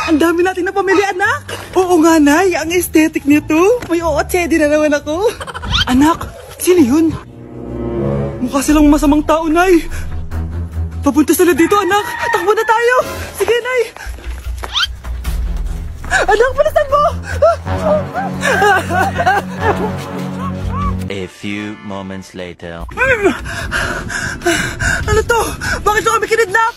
Ang dami natin na pamilya, anak. Oo nga, Nay. Ang aesthetic nito. May ootsedi na naman ako. Anak, sino yun? Mukha silang masamang tao, Nay. Papunta sila dito, anak. Takbo na tayo. Sige, Nay. Anak, palasan mo! A few moments later. Ano to? Bakit nyo kami kinidnap?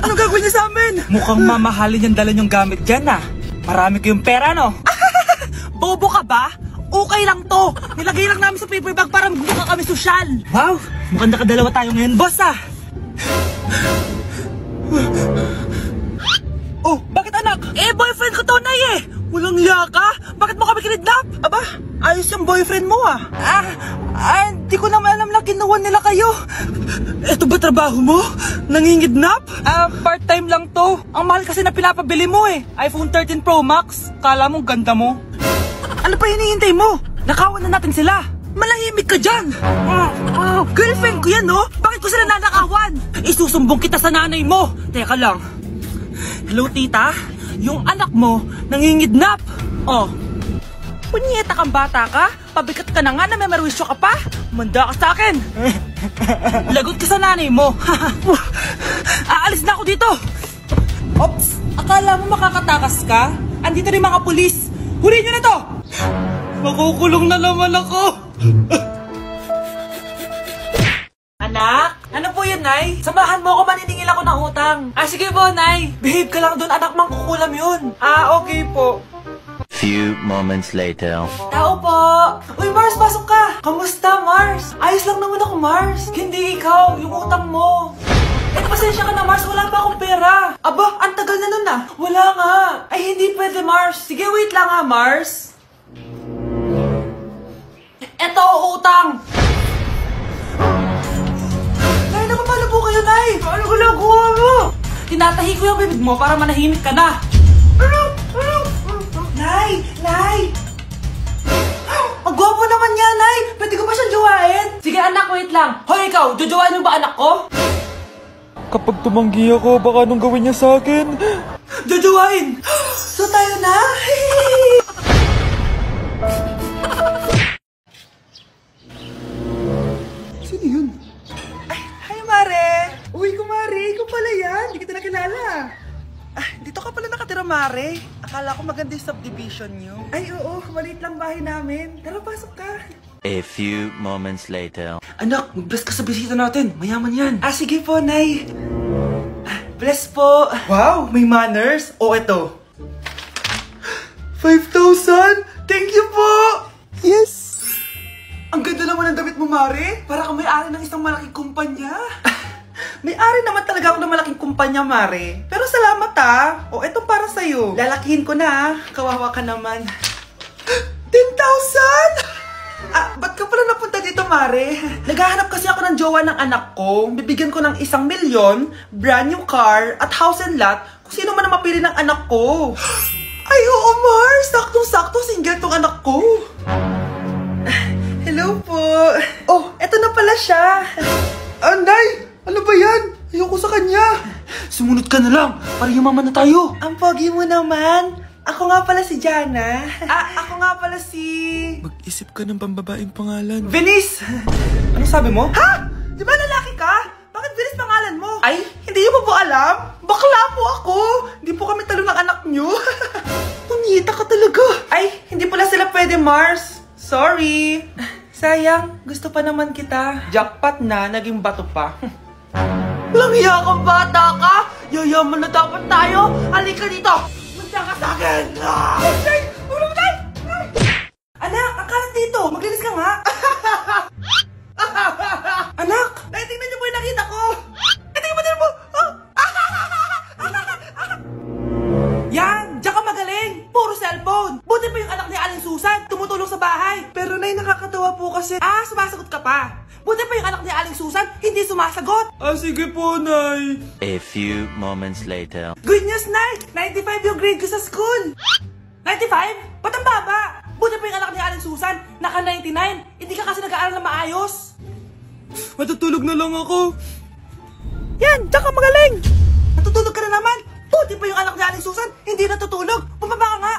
Anong gagawin niya sa amin? Mukhang mamahalin yung dala nyong gamit dyan ah. Marami kayong pera, no? Bobo ka ba? Okay lang to. Nilagay lang namin sa paper bag para magbuka kami sosyal. Wow! Mukhang nakadalawa tayo ngayon, boss ah! Oh, bakit anak? Boyfriend ko to, Nay eh. Walang iya ka? Bakit mo kami kinidnap? Aba, ayos yung boyfriend mo ah. Hindi ko naman alam na ginawa nila kayo. Eto ba trabaho mo? Nangingidnap? Part-time lang to. Ang mahal kasi na pinapabili mo eh. iPhone 13 Pro Max. Kala mo ganda mo. Ano pa hinihintay mo? Nakawan na natin sila. Malahimik ka dyan. Girlfriend ko yan, no? Bakit ko sila nanakawan? Isusumbong kita sa nanay mo. Teka lang. Hello, tita? Yung anak mo, nangingidnap. Oh, punyeta kang bata ka? Pabigat ka na nga na may marwisyo ka pa? Manda ka sa akin. Lagot ka sa nanay mo. Aalis na ako dito. Ops, akala mo makakatakas ka? Andito rin mga pulis. Huli nyo na to. Makukulong na naman ako. Anak, ano po yun, Nay? Samahan mo ako, maniningil ako ng utang. Sige po, Nay. Behave ka lang dun, anak, mangkukulam yun. Okay po. Few moments later. Tao po. Uy, Mars, pasok ka. Kamusta, Mars? Ayos lang naman ako, Mars. Hindi ikaw, yung utang mo. Pasensya ka na, Mars. Wala pa akong pera. Aba, ang tagal na nun ah. Wala nga. Ay, hindi pwede, Mars. Sige, wait lang ha, Mars. Eto, utang. Nay, napapalo po kayo, Nay. Ano ginagawa mo? Tinatahi ko yung bibig mo para manahimik ka na. Nay! Nay! Ang gwapo naman niya, Nay! Pwede ko ba siyang jowain? Sige, anak, wait lang. Hoy, ikaw, jojowain mo ba anak ko? Kapag tumanggi ako, baka anong gawin niya sa akin? Jojowain! So tayo na? Sino yun? Ay, hi, Mare! Uy, kumare, ikaw pala yan. Hindi kita nakilala. Dito ka pala nakatira, Mare. Akala ko maganda yung subdivision nyo. Ay, oo. Maliit lang bahay namin. Tara, pasok ka. A few moments later. Anak, mag-bless ka sa bisita natin. Mayaman yan. Sige po, Nay. Bless po. Wow, may manners. Eto. 5,000? Thank you po! Yes! Ang ganda naman ng damit mo, Mare. Para kang may-ari ng isang malaking kumpanya. May-ari naman talaga ako ng malaking kumpanya, Mare. Pero salamat eto para sa'yo. Lalakihin ko na Kawawa ka naman. 10,000? Ba't ka pala napunta dito, Mare? Naghahanap kasi ako ng jowa ng anak ko. Bibigyan ko ng 1 milyon, brand new car, at house and lot kung sino man ang mapili ng anak ko. Ay, oo, Mar! Saktong-sakto, single tong anak ko. Hello po. Oh, eto na pala siya. Nay! Ano ba yan? Ayoko sa kanya. Sumunod ka na lang, para yumaman na tayo. Ang pogi mo naman. Ako nga pala si Jana. Ako nga pala si... Mag-isip ka ng pambabaeng pangalan. Venice! Ano sabi mo? Ha? Di ba lalaki ka? Bakit Venice pangalan mo? Ay, hindi niyo po alam? Bakla po ako. Hindi po kami talo ng anak niyo. Punyeta ka talaga. Ay, hindi pala sila pwede, Mars. Sorry. Sayang, gusto pa naman kita. Jackpot na, naging bato pa. Walang hiya kang bata ka! Yayaman na dapat tayo! Halika dito! Munta ka sa akin! Anak, akalat dito! Maglinis ka nga! Anak! Tingnan niyo po yung nakita ko! Tingnan mo! Yan! Diyan ka magaling! Puro cellphone! Buti pa yung anak ni Aling Susan! Tumutulong sa bahay! Pero Nay, nakakatawa po kasi... sumasagot ka pa! Buti pa yung anak ni Aling Susan, hindi sumasagot. Sige po, Nay. A few moments later. Good news, Nay! 95 yung grade ko sa school. 95? Ba't ang baba? Buti pa yung anak ni Aling Susan, naka 99. Hindi ka kasi nag-aaral na maayos. Matutulog na lang ako. Yan, diyan ka magaling. Natutulog ka na naman. Susan, hindi natutulog. Bumaba ka nga.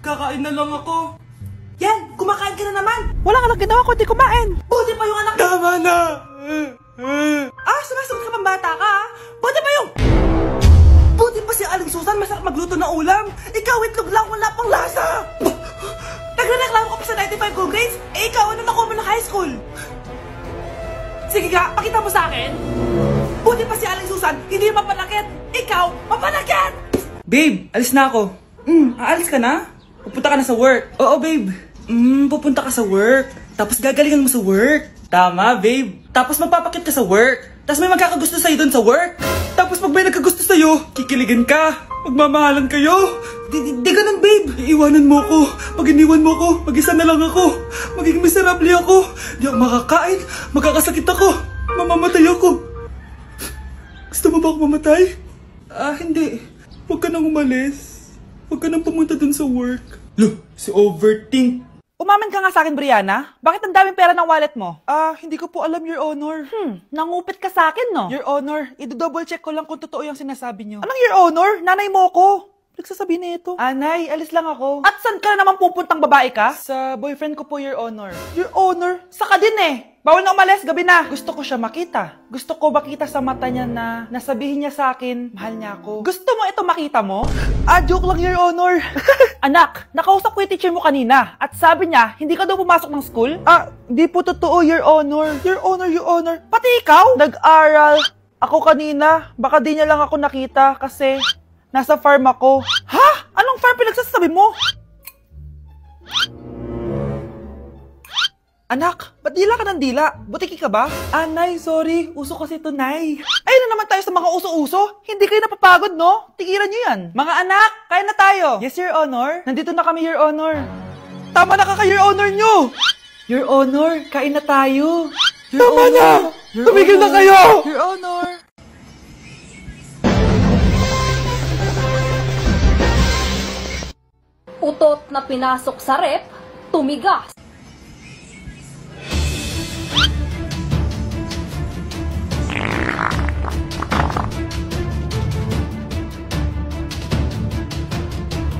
Kakain na lang ako. Yan, kumakain ka na naman. Wala ka lang ginawa kundi kumain. Buti pa yung anak. Tama na! Sumasagot ka pang bata ka, ha? Buti pa yung... Buti pa si Aling Susan, masarap magluto ng ulam. Ikaw, itlog lang, wala pang lasa. Nagrereklamo ka pa sa 95 good grades? Ikaw, ano nakuha mo ng high school? Sige nga, pakita mo sa akin. Buti pa si Aling Susan, hindi mapanakit. Ikaw, mapanakit! Babe, alis na ako. Aalis ka na? Pupunta ka na sa work. Oo, babe. Pupunta ka sa work. Tapos gagalingan mo sa work. Tama, babe. Tapos magpapakit ka sa work. Tapos may magkakagusto sa'yo dun sa work. Tapos pag may nagkagusto sa'yo, kikiligan ka. Magmamahalan kayo. Di ganun, babe. Iiwanan mo ko. Pag iniwan mo ko, mag-isa na lang ako. Magiging miserable ako. Di ako makakain. Magkakasakit ako. Mamamatay ako. Gusto mo ba ako mamatay? Hindi. Huwag ka nang umalis. Huwag ka nang pumunta dun sa work. Loh, si Overthink. Umamin ka nga sa akin, Brianna. Bakit ang daming pera ng wallet mo? Hindi ko po alam, Your Honor. Nangupit ka sa akin, no? Your Honor, i-double check ko lang kung totoo yung sinasabi niyo. Anong Your Honor? Nanay mo ko. Nagsasabi na ito. Anay, alis lang ako. At saan ka na naman pupuntang babae ka? Sa boyfriend ko po, Your Honor. Your Honor, saka din eh. Bawal na umalis, gabi na. Gusto ko siya makita. Gusto ko makita sa mata niya na nasabihin niya sa akin, mahal niya ako. Gusto mo ito makita mo? Joke lang, Your Honor. Anak, nakausap ko yung teacher mo kanina. At sabi niya, hindi ka daw pumasok ng school? Di po totoo, Your Honor. Your Honor, Your Honor. Pati ikaw? Nag-aral. Ako kanina, baka di niya lang ako nakita kasi nasa farm ako. Ha? Anong farm pinagsasabi mo? Anak, ba't dila ka ng dila? Butiki ka ba? Nay, sorry. Uso kasi ito, Nay. Ay na naman tayo sa mga uso-uso. Hindi kayo napapagod, no? Tigilan nyo yan. Mga anak, kain na tayo. Yes, Your Honor. Nandito na kami, Your Honor. Tama na ka, Your Honor nyo. Your Honor, kain na tayo. Your Tama Honor. na! Your Tumigil na Honor. kayo! Your Honor. Utot na pinasok sa rep, tumigas.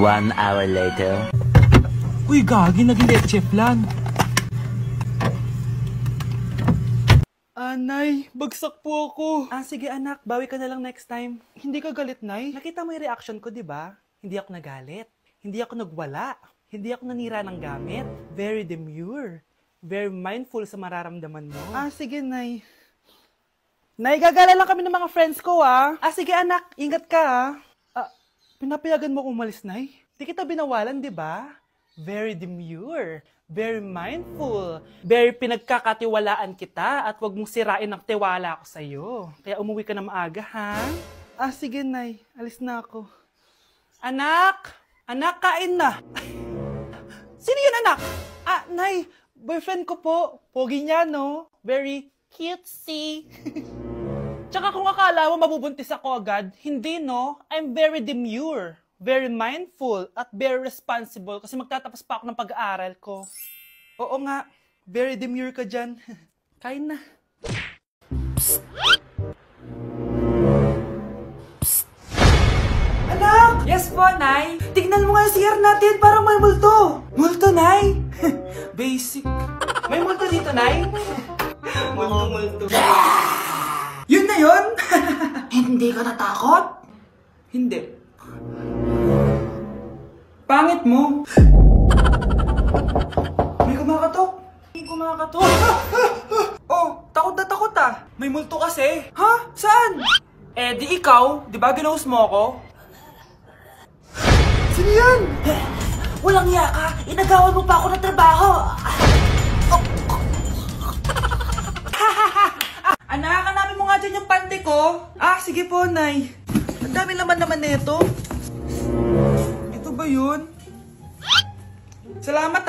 One hour later. Uy, gagi, naging leche flan. Nay, bagsak po ako. Sige anak, bawi ka na lang next time. Hindi ka galit, Nay? Nakita mo yung reaction ko, di ba? Hindi ako nagalit. Hindi ako nagwala. Hindi ako nanira ng gamit. Very demure. Very mindful sa mararamdaman mo. Sige, Nay. Nay, gagala lang kami ng mga friends ko, sige anak, ingat ka, Pinapayagan mo kong umalis, Nay? Di kita binawalan, di ba? Very demure. Very mindful. Very pinagkakatiwalaan kita at wag mong sirain ang tiwala ko sa'yo. Kaya umuwi ka na maaga, ha? Sige, Nay. Alis na ako. Anak! Anak, kain na! Sino yun, anak? Nay, boyfriend ko po. Pogi niya, no? Very cutesy. Tsaka kung akala mo mabubuntis ako agad, hindi, no? I'm very demure, very mindful, at very responsible kasi magtatapos pa ako ng pag-aaral ko. Oo nga. Very demure ka dyan. Kain na. Anak! Yes po, Nay. Tignan mo nga yung CR natin, parang may multo. Multo, Nay. Basic. May multo dito, Nay. Multo. Yun na yun? Hindi ka natakot? Hindi. Pangit mo. May kumakatok. May kumakatok. Takot na takot May multo kasi. Ha? Saan? Di ikaw, di ba ginose mo ako? Sino yan? Walang iya ka, inagawan mo pa ako ng trabaho. Anak, hanapin mo nga dyan yung pante ko. Sige po, Nay. Ang dami naman nito. Ito ba yun? Salamat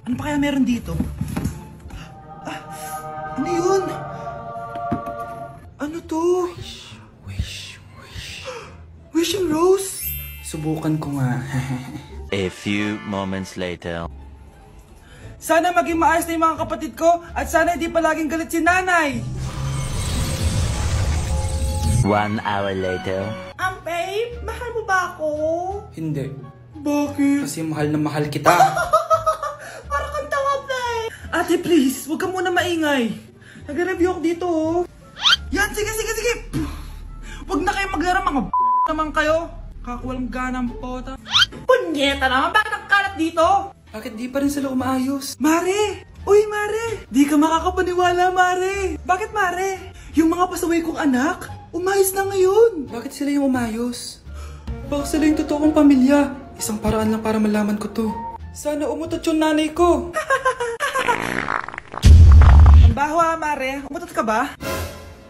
Ano pa kaya meron dito? Ano yun? Ano to? Wishing Rose? Subukan ko nga. A few moments later. Sana maging maayos na yung mga kapatid ko at sana hindi palaging galit si nanay. 1 hour later. Ampey! Babe, mahal mo ba ako? Hindi. Bakit? Kasi mahal na mahal kita. Para kang tawa, babe. Ate, please, huwag ka muna maingay. Nag-review ako dito, oh. Yan, sige. Huwag na kayo maglaro, mga naman kayo. Kakawalang ganang pota. Punyeta naman, bakit ang kalat dito? Bakit di pa rin sila umaayos? Mare! Uy, Mare! Di ka makakapaniwala, Mare! Bakit, Mare? Yung mga pasaway kong anak, umayos na ngayon. Bakit sila yung umayos? Baka sila yung totoong pamilya. Isang paraan lang para malaman ko to. Sana umutot yung nanay ko. Ang baho, Mare. Umutot ka ba?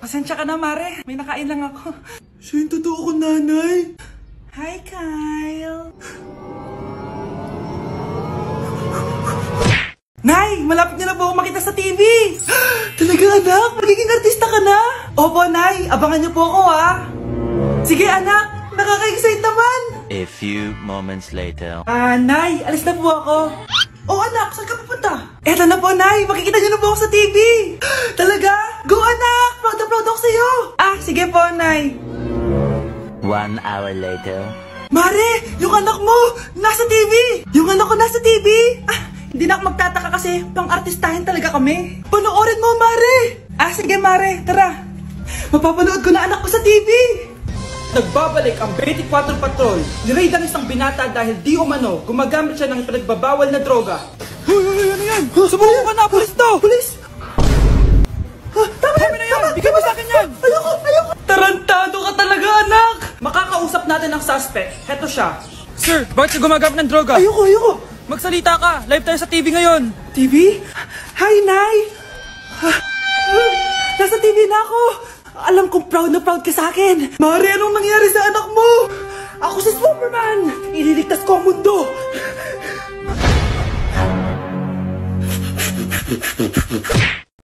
Pasensya ka na, Mare. May nakain lang ako. Siya yung totoo kong nanay. Hi, Kyle. Nay, malapit niyo na po ako makita sa TV. Talaga, anak? Magiging artista ka na? Opo, Nay. Abangan niyo po ako, ha? Sige, anak. Nakaka-excite naman. A few moments later. Nay, alis na po ako. Oh, anak, saan ka pupunta? Eto na po, Nay. Makikita niyo na po ako sa TV. Talaga? Go, anak. Proud na proud ako sa'yo. Sige po, Nay. 1 hour later. Mare, yung anak mo, nasa TV. Yung anak ko nasa TV. Hindi na ako magtataka kasi pang-artistahin talaga kami. Panoorin mo, Mare. Sige, Mare. Tara. Mapapanood ko na anak ko sa TV. Nagbabalik ang 24 Patrol. Niraid ang isang binata dahil di umano gumagamit siya ng pinagbabawal na droga. Ano yan? Subukan ka na, pulis to! Pulis! Tama na yan! Bigay mo sa akin yan! Ayoko! Tarantado ka talaga, anak! Makakausap natin ang suspect. Heto siya. Sir, bakit siya gumagamit ng droga? Ayoko! Magsalita ka! Live tayo sa TV ngayon! TV? Hi, Nay! Nasa TV na ako! Alam kong proud na proud ka sa akin! Mare, anong nangyari sa anak mo? Ako si Superman! Ililigtas ko ang mundo!